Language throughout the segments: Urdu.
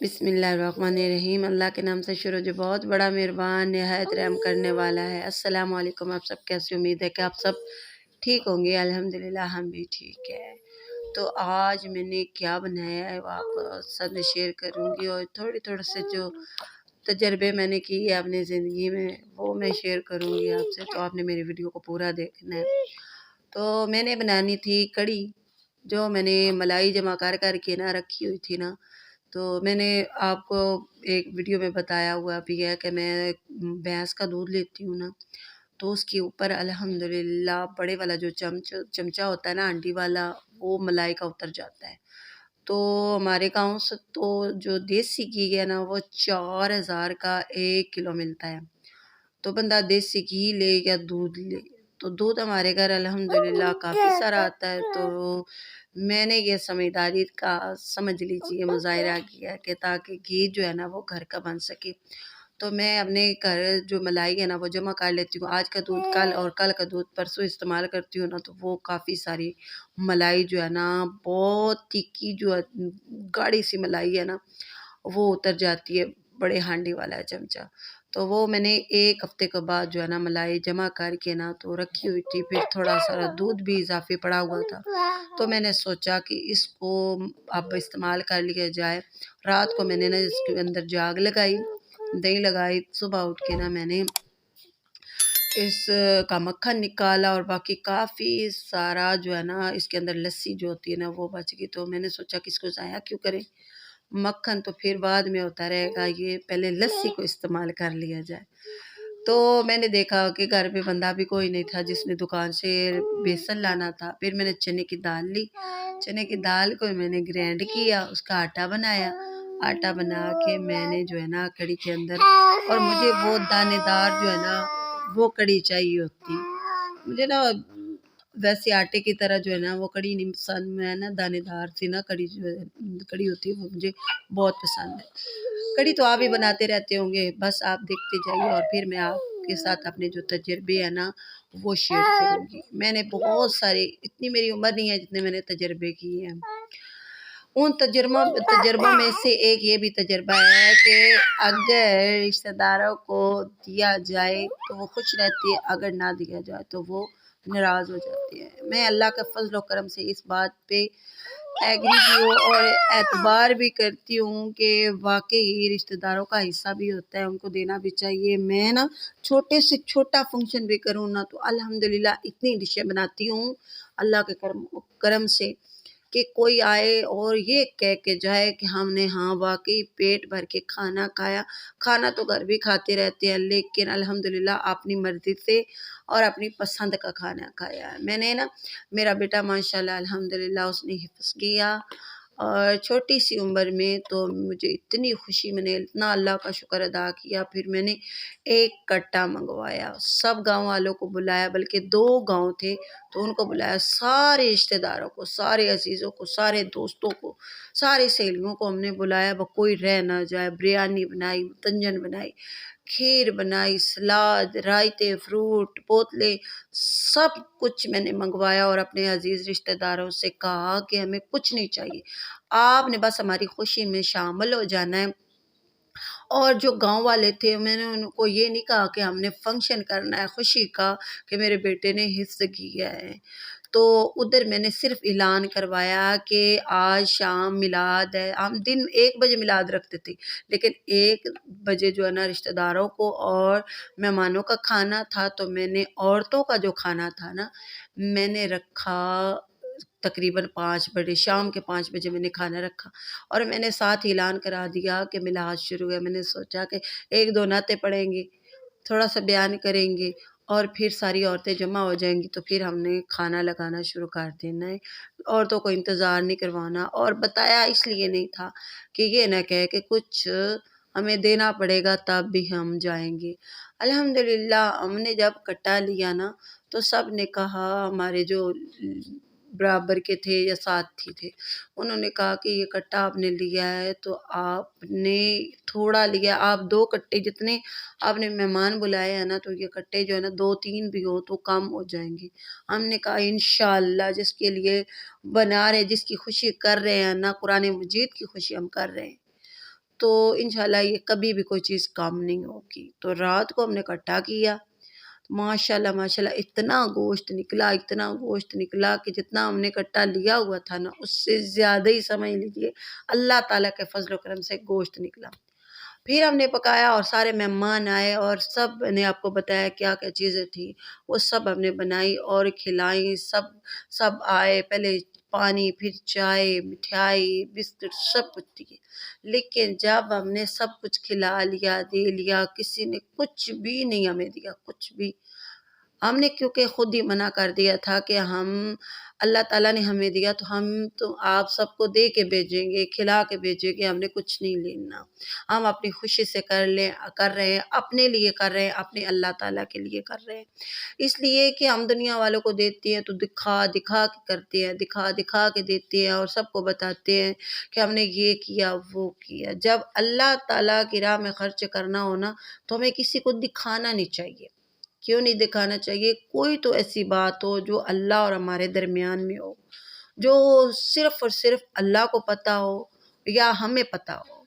بسم اللہ الرحمن الرحیم۔ اللہ کے نام سے شروع جو بہت بڑا مہربان نہایت رحم کرنے والا ہے۔ السلام علیکم، آپ سب کیسے؟ امید ہے کہ آپ سب ٹھیک ہوں گے۔ الحمدللہ ہم بھی ٹھیک ہے۔ تو آج میں نے کیا بنایا ہے وہ آپ سب شیئر کروں گی، اور تھوڑے سے جو تجربے میں نے کی ہے اپنی زندگی میں وہ میں شیئر کروں گی آپ سے، تو آپ نے میری ویڈیو کو پورا دیکھنا ہے۔ تو میں نے بنانی تھی کڑی، جو میں نے ملائی جمع کر کے رکھی ہوئی تھی نا، تو میں نے آپ کو ایک ویڈیو میں بتایا ہوا بھی ہے کہ میں بھینس کا دودھ لیتی ہوں نا، تو اس کے اوپر الحمدللہ بڑے والا جو چمچہ ہوتا ہے نا ہانڈی والا، وہ ملائی کا اتر جاتا ہے۔ تو ہمارے گاؤں سے تو جو دیسی گھی ہے نا وہ 4000 کا 1 کلو ملتا ہے، تو بندہ دیسی گھی لے یا دودھ لے، تو دودھ ہمارے گھر الحمدللہ کافی سارا آتا ہے۔ تو میں نے یہ سمجھداری کا سمجھ لیجیے مظاہرہ کیا کہ تاکہ گھی جو ہے نا وہ گھر کا بن سکے، تو میں اپنے گھر جو ملائی ہے نا وہ جمع کر لیتی ہوں۔ آج کا دودھ کل اور کل کا دودھ پرسوں استعمال کرتی ہوں نا، تو وہ کافی ساری ملائی جو ہے نا بہت تیکھی جو گاڑی سی ملائی ہے نا وہ اتر جاتی ہے، بڑے ہانڈی والا ہے چمچہ۔ تو وہ میں نے 1 ہفتے کے بعد جو ہے نا ملائی جمع کر کے نا تو رکھی ہوئی تھی، پھر تھوڑا سارا دودھ بھی اضافی پڑا ہوا تھا، تو میں نے سوچا کہ اس کو اب استعمال کر لیا جائے۔ رات کو میں نے نا اس کے اندر جاگ لگائی، دہی لگائی، صبح اٹھ کے نا میں نے اس کا مکھن نکالا، اور باقی کافی سارا جو ہے نا اس کے اندر لسی جو ہوتی ہے نا وہ بچ گئی، تو میں نے سوچا کہ اس کو ضائع کیوں کریں، مکھن تو پھر بعد میں ہوتا رہے گا، یہ پہلے لسی کو استعمال کر لیا جائے۔ تو میں نے دیکھا کہ گھر پہ بندہ بھی کوئی نہیں تھا جس نے دکان سے بیسن لانا تھا، پھر میں نے چنے کی دال لی، چنے کی دال کو میں نے گرینڈ کیا، اس کا آٹا بنایا، آٹا بنا کے میں نے جو ہے نا کڑی کے اندر، اور مجھے وہ دانے دار جو ہے نا وہ کڑی چاہیے ہوتی، مجھے نا ویسے آٹے کی طرح جو ہے نا وہ کڑی نہیں پسند، میں نا دانے دار سی نا کڑی جو ہے کڑی ہوتی ہے وہ مجھے بہت پسند ہے۔ کڑی تو آپ بھی بناتے رہتے ہوں گے، بس آپ دیکھتے جائیے، اور پھر میں آپ کے ساتھ اپنے جو تجربے ہیں نا وہ شیئر کروں گی۔ میں نے بہت سارے، اتنی میری عمر نہیں ہے جتنے میں نے تجربے کیے ہیں، ان تجربوں میں سے ایک یہ بھی تجربہ ہے کہ اگر رشتہ داروں کو دیا جائے تو وہ خوش رہتی ہے، اگر نہ دیا جائے تو وہ ناراض ہو جاتی ہے۔ میں اللہ کے فضل و کرم سے اس بات پہ ایگری بھی ہوں اور اعتبار بھی کرتی ہوں کہ واقعی رشتہ داروں کا حصہ بھی ہوتا ہے، ان کو دینا بھی چاہیے۔ میں نا چھوٹے سے چھوٹا فنکشن بھی کروں نا تو الحمدللہ اتنی ڈشیں بناتی ہوں اللہ کے کرم سے کہ کوئی آئے اور یہ کہہ کے جائے کہ ہم نے ہاں واقعی پیٹ بھر کے کھانا کھایا۔ کھانا تو گھر بھی کھاتے رہتے ہیں، لیکن الحمدللہ اپنی مرضی سے اور اپنی پسند کا کھانا کھایا ہے۔ میں نے نا، میرا بیٹا ماشاءاللہ الحمدللہ اس نے حفظ کیا، اور چھوٹی سی عمر میں تو مجھے اتنی خوشی، میں نے اتنا اللہ کا شکر ادا کیا۔ پھر میں نے 1 کٹا منگوایا، سب گاؤں والوں کو بلایا، بلکہ 2 گاؤں تھے تو ان کو بلایا، سارے رشتہ داروں کو، سارے عزیزوں کو، سارے دوستوں کو، ساری سہیلیوں کو ہم نے بلایا، کوئی رہ نہ جائے۔ بریانی بنائی، متنجن بنائی، کھیر بنائی، سلاد، رائتے، فروٹ، بوتلیں، سب کچھ میں نے منگوایا، اور اپنے عزیز رشتہ داروں سے کہا کہ ہمیں کچھ نہیں چاہیے، آپ نے بس ہماری خوشی میں شامل ہو جانا ہے۔ اور جو گاؤں والے تھے، میں نے ان کو یہ نہیں کہا کہ ہم نے فنکشن کرنا ہے خوشی کا کہ میرے بیٹے نے حفظ کیا ہے، تو ادھر میں نے صرف اعلان کروایا کہ آج شام میلاد ہے۔ ہم دن 1 بجے میلاد رکھتے تھے، لیکن 1 بجے جو ہے نا رشتہ داروں کو اور مہمانوں کا کھانا تھا، تو میں نے عورتوں کا جو کھانا تھا نا میں نے رکھا تقریباً 5 بجے، شام کے 5 بجے میں نے کھانا رکھا، اور میں نے ساتھ اعلان کرا دیا کہ میلاد شروع ہے۔ میں نے سوچا کہ 1-2 نعتیں پڑھیں گے، تھوڑا سا بیان کریں گے، اور پھر ساری عورتیں جمع ہو جائیں گی، تو پھر ہم نے کھانا لگانا شروع کر دینا ہے، عورتوں کو انتظار نہیں کروانا۔ اور بتایا اس لیے نہیں تھا کہ یہ نہ کہے کہ کچھ ہمیں دینا پڑے گا تب بھی ہم جائیں گے۔ الحمدللہ ہم نے جب کٹا لیا نا تو سب نے کہا، ہمارے جو برابر کے تھے یا ساتھی تھے، انہوں نے کہا کہ یہ کٹا آپ نے لیا ہے تو آپ نے تھوڑا لیا، آپ 2 کٹے جتنے آپ نے مہمان بلائے ہیں نا، تو یہ کٹے جو ہے نا 2-3 بھی ہو تو کم ہو جائیں گے۔ ہم نے کہا انشاءاللہ، جس کے لیے بنا رہے، جس کی خوشی کر رہے ہیں نا، قرآن مجید کی خوشی ہم کر رہے ہیں، تو انشاءاللہ یہ کبھی بھی کوئی چیز کام نہیں ہوگی۔ تو رات کو ہم نے اکٹھا کیا، ماشاءاللہ اتنا گوشت نکلا کہ جتنا ہم نے اکٹھا لیا ہوا تھا نا، اس سے زیادہ ہی سمجھ لیجیے اللہ تعالیٰ کے فضل و کرم سے گوشت نکلا۔ پھر ہم نے پکایا اور سارے مہمان آئے اور سب نے آپ کو بتایا کیا کیا چیزیں تھیں، وہ سب ہم نے بنائی اور کھلائی۔ سب آئے، پہلے پانی، پھر چائے، مٹھائی، بسکٹ، سب کچھ دیے۔ لیکن جب ہم نے سب کچھ کھلا لیا، دے لیا، کسی نے کچھ بھی نہیں ہمیں دیا، کچھ بھی۔ ہم نے کیونکہ خود ہی منع کر دیا تھا کہ اللہ تعالیٰ نے ہمیں دیا تو ہم تو آپ سب کو دے کے بھیجیں گے، کھلا کے بھیجیں گے، ہم نے کچھ نہیں لینا۔ ہم اپنی خوشی سے کر رہے ہیں، اپنے لیے کر رہے ہیں، اپنے اللہ تعالیٰ کے لیے کر رہے ہیں۔ اس لیے کہ ہم دنیا والوں کو دیتے ہیں تو دکھا دکھا کے کرتے ہیں، دکھا دکھا کے دیتے ہیں اور سب کو بتاتے ہیں کہ ہم نے یہ کیا وہ کیا۔ جب اللہ تعالیٰ کی راہ میں خرچ کرنا ہونا تو ہمیں کسی کو دکھانا نہیں چاہیے۔ کیوں نہیں دکھانا چاہیے؟ کوئی تو ایسی بات ہو جو اللہ اور ہمارے درمیان میں ہو، جو صرف اور صرف اللہ کو پتہ ہو یا ہمیں پتہ ہو۔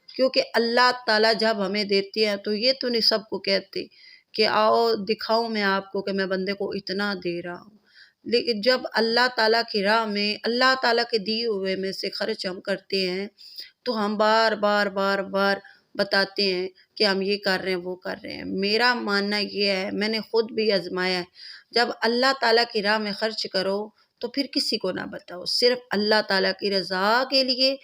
کیونکہ اللہ تعالیٰ جب ہمیں دیتے ہیں تو یہ تو نہیں سب کو کہتے کہ آؤ دکھاؤں میں آپ کو کہ میں بندے کو اتنا دے رہا ہوں۔ لیکن جب اللہ تعالیٰ کی راہ میں اللہ تعالیٰ کے دیے ہوئے میں سے خرچ ہم کرتے ہیں تو ہم بار بار بتاتے ہیں کہ ہم یہ کر رہے ہیں وہ کر رہے ہیں۔ میرا ماننا یہ ہے، میں نے خود بھی آزمایا ہے، جب اللہ تعالیٰ کی راہ میں خرچ کرو تو پھر کسی کو نہ بتاؤ، صرف اللہ تعالیٰ کی رضا کے لیے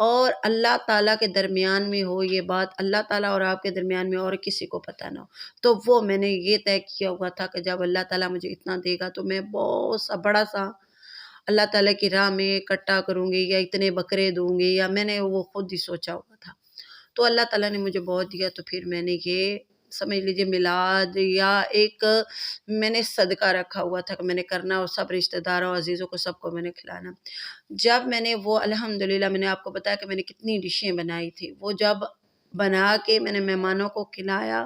اور اللہ تعالیٰ کے درمیان میں ہو یہ بات، اللہ تعالیٰ اور آپ کے درمیان میں اور کسی کو پتہ نہ ہو۔ تو وہ میں نے یہ طے کیا ہوا تھا کہ جب اللہ تعالیٰ مجھے اتنا دے گا تو میں بہت سا بڑا سا اللہ تعالیٰ کی راہ میں اکٹھا کروں گی یا اتنے بکرے دوں گی، یا میں نے وہ خود ہی سوچا ہوا تھا۔ تو اللہ تعالیٰ نے مجھے بہت دیا تو پھر میں نے یہ سمجھ لیجیے میلاد یا ایک میں نے صدقہ رکھا ہوا تھا کہ میں نے کرنا اور سب رشتہ داروں عزیزوں کو سب کو میں نے کھلانا۔ جب میں نے وہ الحمدللہ میں نے آپ کو بتایا کہ میں نے کتنی ڈشیں بنائی تھی، وہ جب بنا کے میں نے مہمانوں کو کھلایا،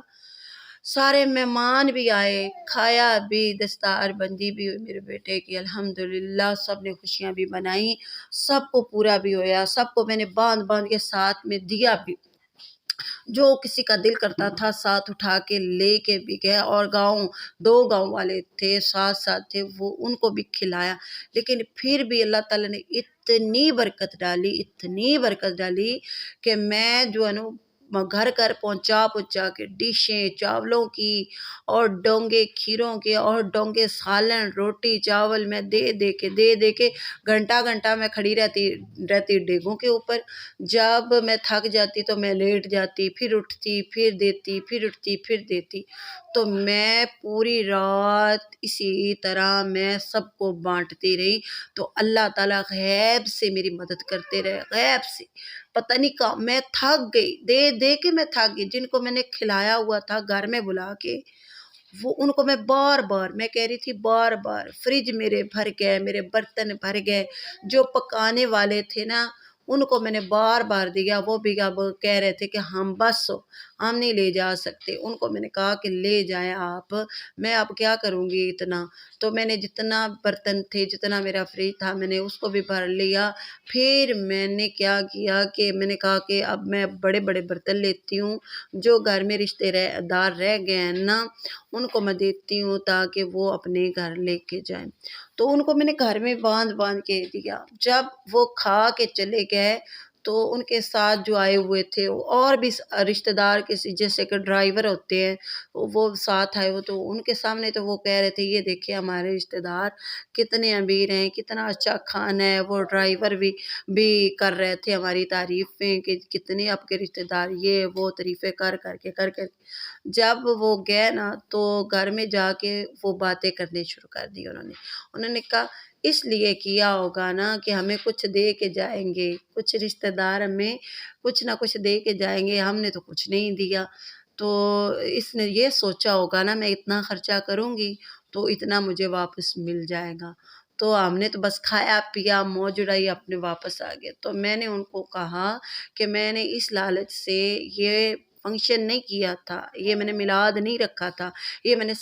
سارے مہمان بھی آئے، کھایا بھی، دستار بندی بھی ہوئی میرے بیٹے کی الحمدللہ، سب نے خوشیاں بھی منائیں، سب کو پورا بھی ہویا، سب کو میں نے باندھ کے ساتھ میں دیا بھی، جو کسی کا دل کرتا تھا ساتھ اٹھا کے لے کے بھی گیا۔ اور 2 گاؤں والے تھے ساتھ تھے، وہ ان کو بھی کھلایا۔ لیکن پھر بھی اللہ تعالیٰ نے اتنی برکت ڈالی کہ میں جو ہے نا گھر پہنچا کے ڈشیں چاولوں کی اور ڈونگے کھیروں کے اور ڈونگے سالن روٹی چاول میں دے کے گھنٹہ میں کھڑی رہتی ڈیگوں کے اوپر۔ جب میں تھک جاتی تو میں لیٹ جاتی، پھر اٹھتی، پھر دیتی، پھر اٹھتی، پھر دیتی۔ تو میں پوری رات اسی طرح میں سب کو بانٹتی رہی۔ تو اللہ تعالیٰ غیب سے میری مدد کرتے رہے، غیب سے پتہ نہیں کہاں میں تھک گئی، دے کے میں تھک گئی۔ جن کو میں نے کھلایا ہوا تھا گھر میں بلا کے، وہ ان کو میں میں کہہ رہی تھی بار فریج میرے بھر گئے، میرے برتن بھر گئے، جو پکانے والے تھے نا ان کو میں نے بار دیا۔ وہ بھی اب کہہ رہے تھے کہ ہم بس ہم نہیں لے جا سکتے۔ ان کو میں نے کہا کہ لے جائیں آپ، میں اب کیا کروں گی اتنا۔ تو میں نے جتنا برتن تھے، جتنا میرا فریج تھا، میں نے اس کو بھی بھر لیا۔ پھر میں نے کیا کیا کہ میں نے کہا کہ اب میں بڑے برتن لیتی ہوں، جو گھر میں رشتے دار رہ گئے ہیں نا ان کو میں دیتی ہوں تاکہ وہ اپنے گھر لے کے جائیں۔ تو ان کو میں نے گھر میں باندھ کے دیا۔ جب وہ کھا کے چلے گئے تو ان کے ساتھ جو آئے ہوئے تھے اور بھی رشتہ دار کسی جیسے کہ ڈرائیور ہوتے ہیں وہ ساتھ آئے ہوئے، تو ان کے سامنے تو وہ کہہ رہے تھے یہ دیکھیں ہمارے رشتہ دار کتنے امیر ہیں، کتنا اچھا کھانا ہے۔ وہ ڈرائیور بھی کر رہے تھے ہماری تعریفیں کہ کتنے آپ کے رشتہ دار، یہ وہ تعریفیں کر کے جب وہ گئے نا تو گھر میں جا کے وہ باتیں کرنے شروع کر دی۔ انہوں نے کہا اس لیے کیا ہوگا نا کہ ہمیں کچھ دے کے جائیں گے، کچھ رشتہ دار ہمیں کچھ نہ کچھ دے کے جائیں گے، ہم نے تو کچھ نہیں دیا۔ تو اس نے یہ سوچا ہوگا نا میں اتنا خرچہ کروں گی تو اتنا مجھے واپس مل جائے گا۔ تو ہم نے تو بس کھایا پیا موج اڑائی اپنے واپس آ گئے۔ تو میں نے ان کو کہا کہ میں نے اس لالچ سے یہ فنکشن نہیں کیا تھا، یہ میں نے میلاد نہیں رکھا تھا، یہ میں نے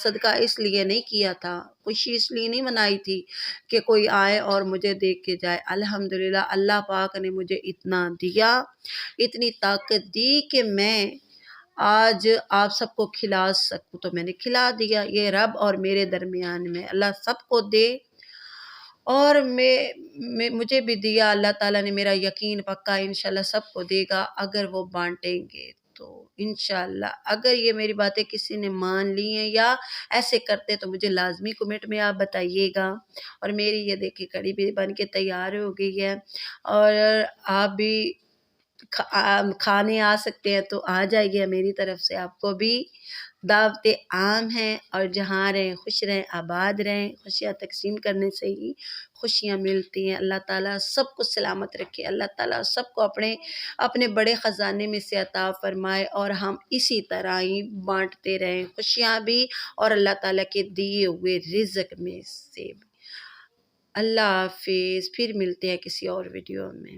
صدقہ اس لیے نہیں کیا تھا، خوشی اس لیے نہیں منائی تھی کہ کوئی آئے اور مجھے دیکھ کے جائے۔ الحمدللہ اللہ پاک نے مجھے اتنا دیا، اتنی طاقت دی کہ میں آج آپ سب کو کھلا سکوں، تو میں نے کھلا دیا۔ یہ رب اور میرے درمیان میں، اللہ سب کو دے اور مجھے بھی دیا، اللہ تعالیٰ نے، میرا یقین پکا انشاءاللہ سب کو دے گا اگر وہ بانٹیں گے تو انشاءاللہ۔ اگر یہ میری باتیں کسی نے مان لی ہیں یا ایسے کرتے تو مجھے لازمی کمنٹ میں آپ بتائیے گا۔ اور میری یہ دیکھیں کڑی بھی بن کے تیار ہو گئی ہے، اور آپ بھی کھانے آ سکتے ہیں تو آ جائیے، میری طرف سے آپ کو بھی دعوت عام ہیں، اور جہاں رہیں خوش رہیں، آباد رہیں، خوشیاں تقسیم کرنے سے ہی خوشیاں ملتی ہیں۔ اللہ تعالیٰ سب کو سلامت رکھے، اللہ تعالیٰ سب کو اپنے بڑے خزانے میں سے عطا فرمائے، اور ہم اسی طرح ہی بانٹتے رہیں خوشیاں بھی، اور اللہ تعالیٰ کے دیے ہوئے رزق میں سے بھی۔ اللہ حافظ، پھر ملتے ہیں کسی اور ویڈیو میں۔